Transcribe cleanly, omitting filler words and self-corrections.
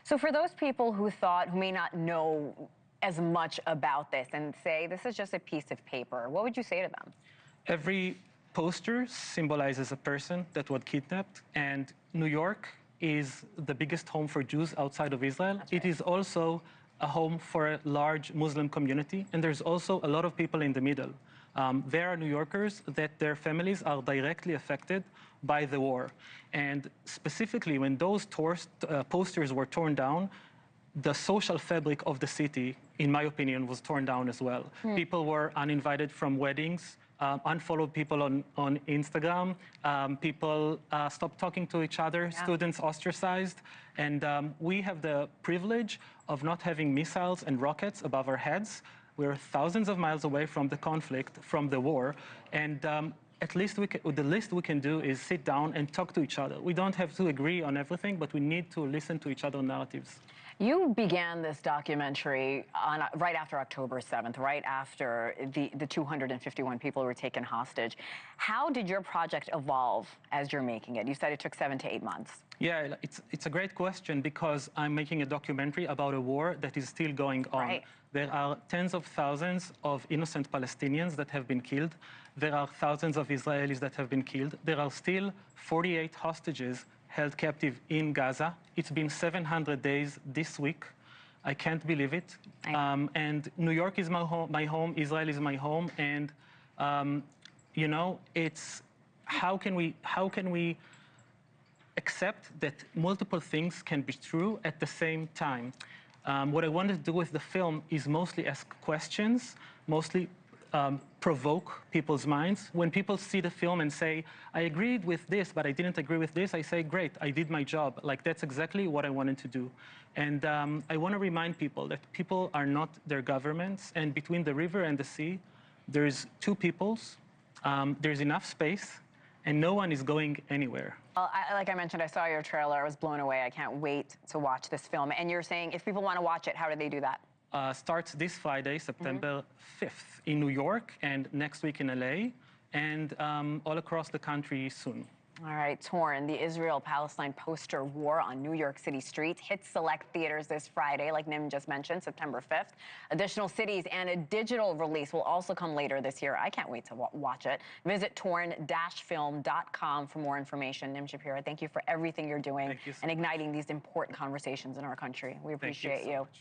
So for those people who may not know as much about this and say this is just a piece of paper, what would you say to them? Every poster symbolizes a person that was kidnapped, and New York is the biggest home for Jews outside of Israel. That's right. It is also a home for a large Muslim community, and there's also a lot of people in the middle. There are New Yorkers that their families are directly affected by the war. And specifically, when those posters were torn down, the social fabric of the city, in my opinion, was torn down as well. People were uninvited from weddings, unfollowed people on Instagram, people stopped talking to each other, students ostracized. And we have the privilege of not having missiles and rockets above our heads. We're thousands of miles away from the conflict, from the war. And at least the least we can do is sit down and talk to each other. We don't have to agree on everything, but we need to listen to each other's narratives. You began this documentary right after October 7th, right after the 251 people were taken hostage. How did your project evolve as you're making it? You said it took 7 to 8 months. Yeah, it's a great question because I'm making a documentary about a war that is still going on. Right. There are tens of thousands of innocent Palestinians that have been killed. There are thousands of Israelis that have been killed. There are still 48 hostages held captive in Gaza. It's been 700 days this week. I can't believe it. And New York is my home, Israel is my home, and you know, it's how can we accept that multiple things can be true at the same time? What I wanted to do with the film is mostly ask questions, mostly provoke people's minds. When people see the film and say, I agreed with this, but I didn't agree with this, I say, great, I did my job. Like, that's exactly what I wanted to do. And I want to remind people that people are not their governments, and between the river and the sea, there's two peoples, there's enough space, and no one is going anywhere. Well, like I mentioned, I saw your trailer. I was blown away. I can't wait to watch this film. And you're saying if people want to watch it, how do they do that? Starts this Friday, September 5th, in New York, and next week in LA, and all across the country soon. All right, Torn, the Israel-Palestine poster war on New York City streets hits select theaters this Friday, like Nim just mentioned, September 5th. Additional cities and a digital release will also come later this year. I can't wait to watch it. Visit torn-film.com for more information. Nim Shapira, thank you for everything you're doing and igniting these important conversations in our country. We appreciate you.